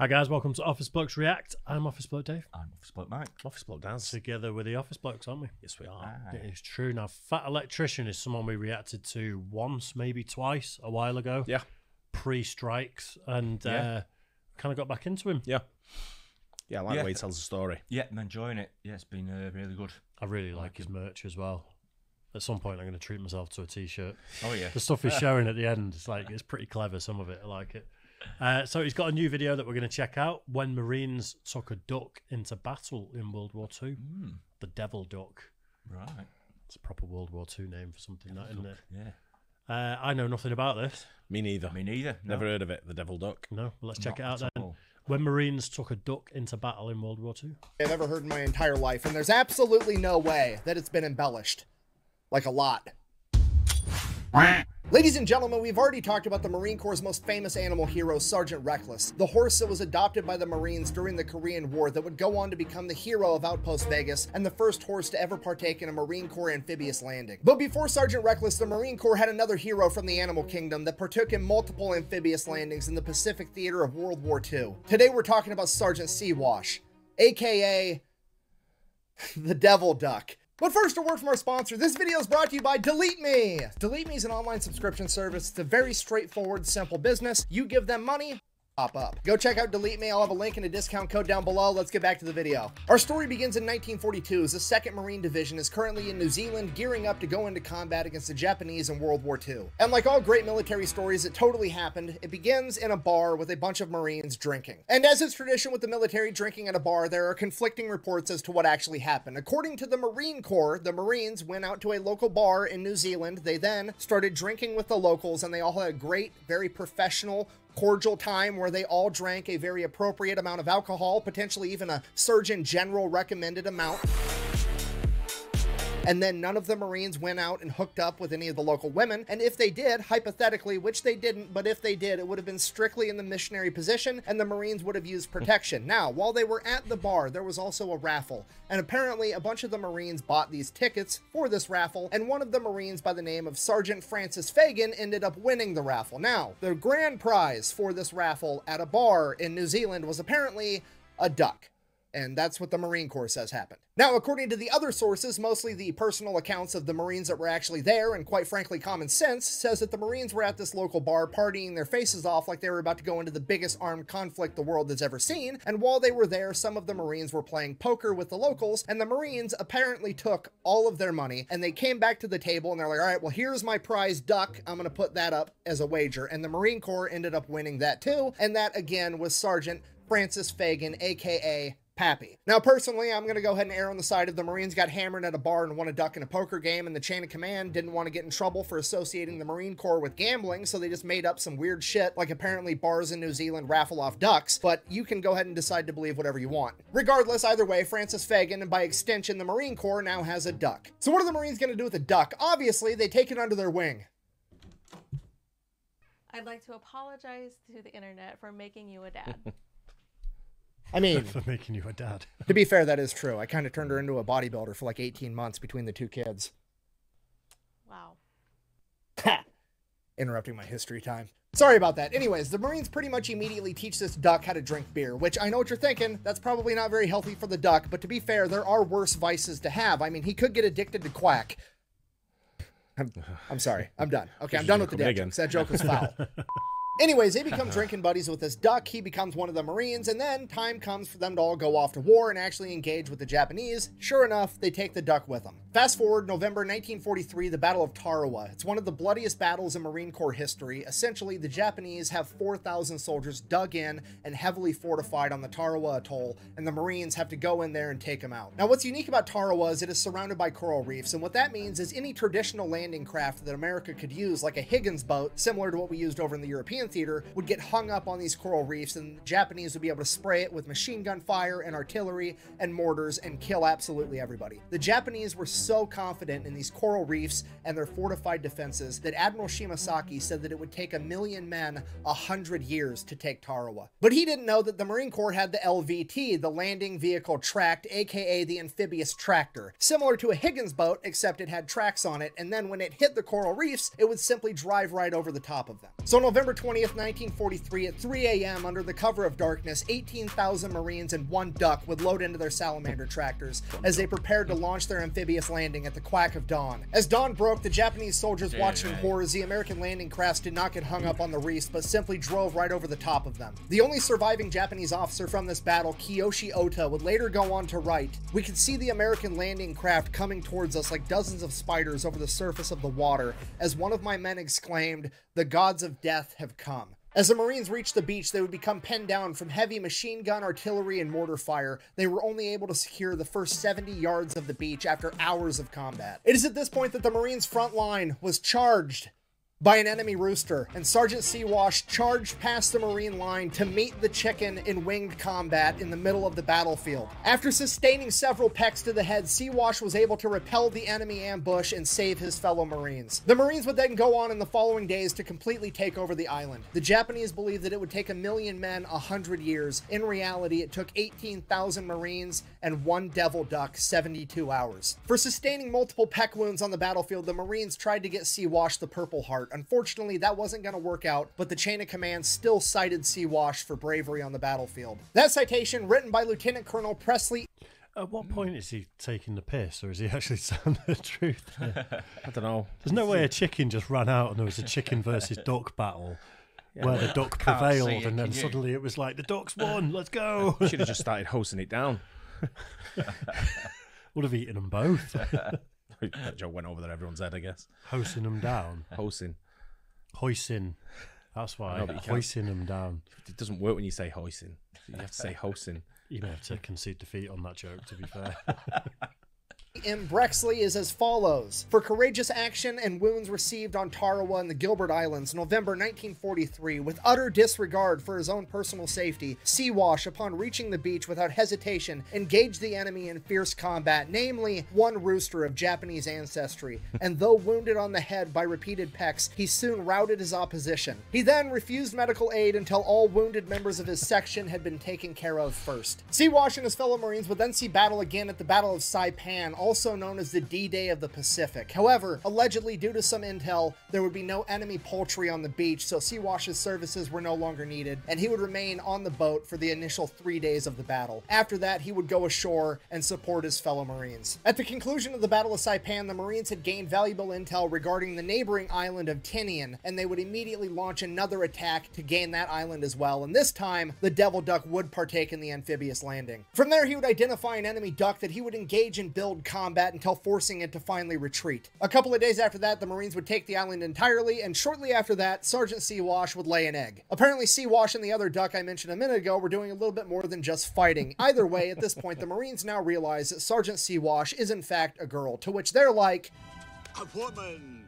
Hi guys, welcome to Office Blokes React. I'm Office Bloke Dave. I'm Office Bloke Mike. Office Bloke Dan. Together with the Office Blokes, aren't we? Yes, we are. It is true. Now, Fat Electrician is someone we reacted to once, maybe twice, a while ago. Yeah. Pre-strikes, and kind of got back into him. Yeah. Yeah, I like the way he tells the story. Yeah, I'm enjoying it. Yeah, it's been really good. I really like his merch as well. At some point, I'm going to treat myself to a T-shirt. Oh, yeah. The stuff he's showing at the end, it's pretty clever, some of it. I like it. So he's got a new video that we're going to check out. When Marines took a duck into battle in World War II. The Devil Duck. Right. It's a proper World War II name for something, that, isn't it? Yeah. I know nothing about this. Me neither. Me neither. Never heard of it, the Devil Duck. No, well, let's check it out Not at then. all. When Marines took a duck into battle in World War II. I've ever heard in my entire life, and there's absolutely no way that it's been embellished. Like a lot. Ladies and gentlemen, we've already talked about the Marine Corps' most famous animal hero, Sergeant Reckless, the horse that was adopted by the Marines during the Korean War that would go on to become the hero of Outpost Vegas and the first horse to ever partake in a Marine Corps amphibious landing. But before Sergeant Reckless, the Marine Corps had another hero from the animal kingdom that partook in multiple amphibious landings in the Pacific theater of World War II. Today we're talking about Sergeant Seawash, aka the Devil Duck. But first, a word from our sponsor. This video is brought to you by Delete Me. Delete Me is an online subscription service. It's a very straightforward, simple business. You give them money, pop up. Go check out Delete Me. I'll have a link and a discount code down below. Let's get back to the video. Our story begins in 1942 as the 2nd Marine Division is currently in New Zealand gearing up to go into combat against the Japanese in World War II. And like all great military stories, it totally happened. It begins in a bar with a bunch of Marines drinking. And as is tradition with the military drinking at a bar, there are conflicting reports as to what actually happened. According to the Marine Corps, the Marines went out to a local bar in New Zealand. They then started drinking with the locals, and they all had a great, very professional, cordial time where they all drank a very appropriate amount of alcohol, potentially even a Surgeon General recommended amount. And then none of the Marines went out and hooked up with any of the local women. And if they did, hypothetically, which they didn't, but if they did, it would have been strictly in the missionary position and the Marines would have used protection. Now, while they were at the bar, there was also a raffle. And apparently a bunch of the Marines bought these tickets for this raffle. And one of the Marines by the name of Sergeant Francis Fagan ended up winning the raffle. Now, the grand prize for this raffle at a bar in New Zealand was apparently a duck. And that's what the Marine Corps says happened. Now, according to the other sources, mostly the personal accounts of the Marines that were actually there, and quite frankly, common sense, says that the Marines were at this local bar partying their faces off like they were about to go into the biggest armed conflict the world has ever seen. And while they were there, some of the Marines were playing poker with the locals, and the Marines apparently took all of their money, and they came back to the table, and they're like, all right, well, here's my prize duck. I'm going to put that up as a wager. And the Marine Corps ended up winning that too, and that, again, was Sergeant Francis Fagan, aka Pappy. Now, personally, I'm going to go ahead and err on the side of the Marines got hammered at a bar and won a duck in a poker game, and the chain of command didn't want to get in trouble for associating the Marine Corps with gambling, so they just made up some weird shit, like apparently bars in New Zealand raffle off ducks, but you can go ahead and decide to believe whatever you want. Regardless, either way, Francis Fagan, and by extension the Marine Corps, now has a duck. So what are the Marines going to do with a duck? Obviously, they take it under their wing. I'd like to apologize to the internet for making you a dad. I mean, For making you a dad. to be fair, that is true. I kind of turned her into a bodybuilder for like 18 months between the two kids. Wow. Ha! Interrupting my history time. Sorry about that. Anyways, the Marines pretty much immediately teach this duck how to drink beer, which I know what you're thinking. That's probably not very healthy for the duck, but to be fair, there are worse vices to have. I mean, he could get addicted to quack. I'm sorry. I'm done. Okay, I'm done with the dad jokes. That joke was foul. Anyways, they become drinking buddies with this duck. He becomes one of the Marines, and then time comes for them to all go off to war and actually engage with the Japanese. Sure enough, they take the duck with them. Fast forward, November 1943, the Battle of Tarawa. It's one of the bloodiest battles in Marine Corps history. Essentially, the Japanese have 4,000 soldiers dug in and heavily fortified on the Tarawa Atoll, and the Marines have to go in there and take them out. Now, what's unique about Tarawa is it is surrounded by coral reefs, and what that means is any traditional landing craft that America could use, like a Higgins boat, similar to what we used over in the European theater, would get hung up on these coral reefs, and the Japanese would be able to spray it with machine gun fire and artillery and mortars and kill absolutely everybody. The Japanese were so confident in these coral reefs and their fortified defenses that Admiral Shimasaki said that it would take 1,000,000 men 100 years to take Tarawa. But he didn't know that the Marine Corps had the LVT, the Landing Vehicle Tracked, aka the Amphibious Tractor, similar to a Higgins boat, except it had tracks on it, and then when it hit the coral reefs, it would simply drive right over the top of them. So November 20th, 1943, at 3 a.m., under the cover of darkness, 18,000 Marines and 1 duck would load into their salamander tractors as they prepared to launch their amphibious landing at the quack of dawn. As dawn broke, the Japanese soldiers watched in horror as the American landing crafts did not get hung up on the reefs, but simply drove right over the top of them. The only surviving Japanese officer from this battle, Kiyoshi Ota, would later go on to write, "We could see the American landing craft coming towards us like dozens of spiders over the surface of the water, as one of my men exclaimed, 'The gods of death have come.'" As the Marines reached the beach, they would become pinned down from heavy machine gun, artillery, and mortar fire. They were only able to secure the first 70 yards of the beach after hours of combat. It is at this point that the Marines' front line was charged by an enemy rooster, and Sergeant Seawash charged past the Marine line to meet the chicken in winged combat in the middle of the battlefield. After sustaining several pecks to the head, Seawash was able to repel the enemy ambush and save his fellow Marines. The Marines would then go on in the following days to completely take over the island. The Japanese believed that it would take 1,000,000 men 100 years. In reality, it took 18,000 Marines and 1 devil duck 72 hours. For sustaining multiple peck wounds on the battlefield, the Marines tried to get Seawash the Purple Heart. Unfortunately, that wasn't going to work out, but the chain of command still cited Seawash for bravery on the battlefield. That citation, written by Lieutenant Colonel Presley. At what point is he taking the piss, or is he actually saying the truth? I don't know. There's no way a chicken just ran out and there was a chicken versus duck battle where the duck prevailed, and then suddenly it was like, the ducks won, let's go. Should have just started hosting it down. Would have eaten them both. That joke went over there everyone's head, I guess. Hosting them down. Hosting. Hoisting. That's why. No, but you can't. Hoisting them down. It doesn't work when you say hoisting. You have to say hosting. You may have to concede defeat on that joke, to be fair. M. Brexley is as follows. For courageous action and wounds received on Tarawa and the Gilbert Islands, November 1943, with utter disregard for his own personal safety, Seawash, upon reaching the beach without hesitation, engaged the enemy in fierce combat, namely 1 rooster of Japanese ancestry, and though wounded on the head by repeated pecks, he soon routed his opposition. He then refused medical aid until all wounded members of his section had been taken care of first. Seawash and his fellow Marines would then see battle again at the Battle of Saipan, also known as the D-Day of the Pacific. However, allegedly due to some intel, there would be no enemy poultry on the beach, so Seawash's services were no longer needed, and he would remain on the boat for the initial 3 days of the battle. After that, he would go ashore and support his fellow Marines. At the conclusion of the Battle of Saipan, the Marines had gained valuable intel regarding the neighboring island of Tinian, and they would immediately launch another attack to gain that island as well, and this time, the Devil Duck would partake in the amphibious landing. From there, he would identify an enemy duck that he would engage in build combat until forcing it to finally retreat. A couple of days after that, the Marines would take the island entirely, and shortly after that, Sergeant Seawash would lay an egg. Apparently, Seawash and the other duck I mentioned a minute ago were doing a little bit more than just fighting. Either way, at this point, the Marines now realize that Sergeant Seawash is in fact a girl, to which they're like, "A woman!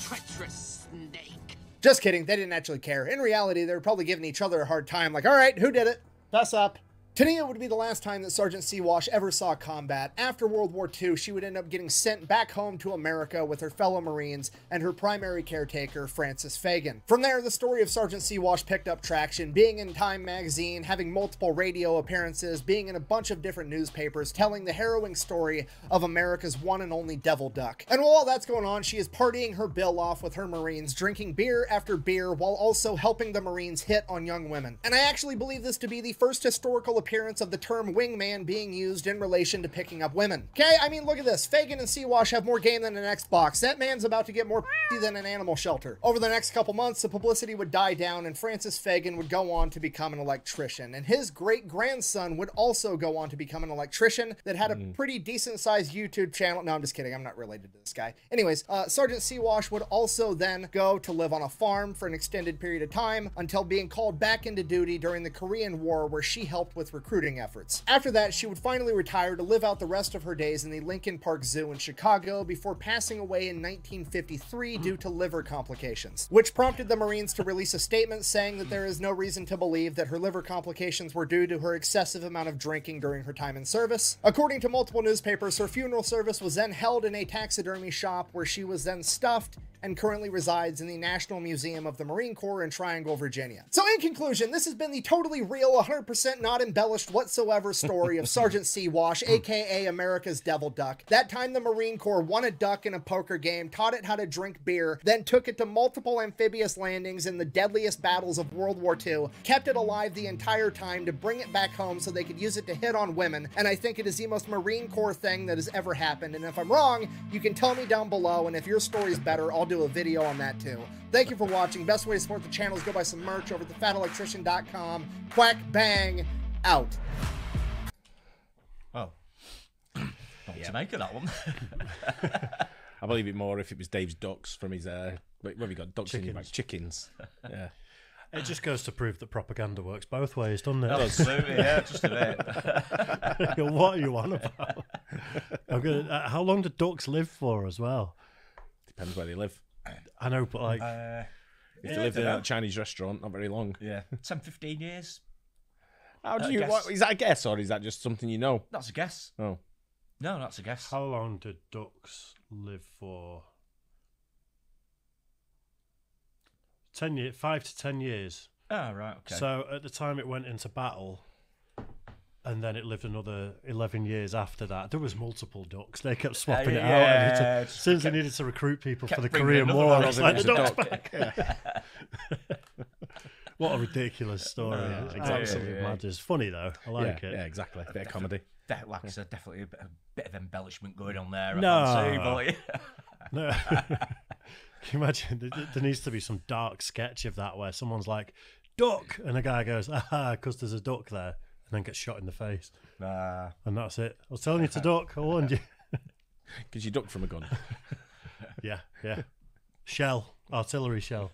Treacherous snake!" Just kidding, they didn't actually care. In reality, they were probably giving each other a hard time, like, alright, who did it? Fess up. Tania would be the last time that Sergeant Seawash ever saw combat. After World War II, she would end up getting sent back home to America with her fellow Marines and her primary caretaker, Francis Fagan. From there, the story of Sergeant Seawash picked up traction, being in Time magazine, having multiple radio appearances, being in a bunch of different newspapers, telling the harrowing story of America's one and only devil duck. And while all that's going on, she is partying her bill off with her Marines, drinking beer after beer, while also helping the Marines hit on young women. And I actually believe this to be the first historical appearance of the term wingman being used in relation to picking up women. Okay, I mean, look at this. Fagan and Seawash have more game than an Xbox. That man's about to get more than an animal shelter. Over the next couple months, the publicity would die down, and Francis Fagan would go on to become an electrician. And his great-grandson would also go on to become an electrician that had a pretty decent-sized YouTube channel. No, I'm just kidding. I'm not related to this guy. Anyways, Sergeant Seawash would also then go to live on a farm for an extended period of time until being called back into duty during the Korean War, where she helped with recruiting efforts. After that, she would finally retire to live out the rest of her days in the Lincoln Park Zoo in Chicago before passing away in 1953 due to liver complications, which prompted the Marines to release a statement saying that there is no reason to believe that her liver complications were due to her excessive amount of drinking during her time in service. According to multiple newspapers, her funeral service was then held in a taxidermy shop where she was then stuffed and currently resides in the National Museum of the Marine Corps in Triangle, Virginia. So in conclusion, this has been the totally real, 100% not embellished whatsoever story of Sergeant Seawash, aka America's Devil Duck. That time the Marine Corps won a duck in a poker game, taught it how to drink beer, then took it to multiple amphibious landings in the deadliest battles of World War II, kept it alive the entire time to bring it back home so they could use it to hit on women, and I think it is the most Marine Corps thing that has ever happened, and if I'm wrong, you can tell me down below, and if your story's better, I'll do a video on that too. Thank you for watching. Best way to support the channel is go buy some merch over at thefatelectrician.com. Quack bang out. Oh. Not to make of that one. I believe it more if it was Dave's ducks from his where have you got ducks in your back? Chickens. Yeah. It just goes to prove that propaganda works both ways, doesn't it? Absolutely, yeah, just a bit. What are you on about? How long do ducks live for as well? Depends where they live. I know, but like, If they lived in a Chinese restaurant, not very long. Yeah, 10, 15 years. How do you? What, is that a guess or is that just something you know? That's a guess. Oh, No, that's a guess. how long do ducks live for? 10 years, 5 to 10 years. Oh, right, okay. So at the time it went into battle, and then it lived another 11 years after that. There was multiple ducks. They kept swapping it out. yeah, And since they needed to recruit people for kept the bringing Korean another War, one it's over like the as a duck's duck. back. What a ridiculous story. Yeah, It's exactly. absolutely mad. It's funny though. I like it. Yeah, exactly. A bit of comedy. Like I said, definitely a bit of embellishment going on there. No. I fancy, No. Can you imagine? There needs to be some dark sketch of that where someone's like, duck, and a guy goes, aha, because there's a duck there, and then gets shot in the face. but And that's it. I was telling you to duck. I warned you. Because you ducked from a gun. Yeah. Shell. Artillery shell.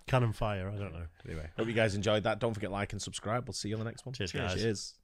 Cannon fire. I don't know. Anyway, hope you guys enjoyed that. Don't forget like and subscribe. We'll see you on the next one. Cheers, guys. Cheers.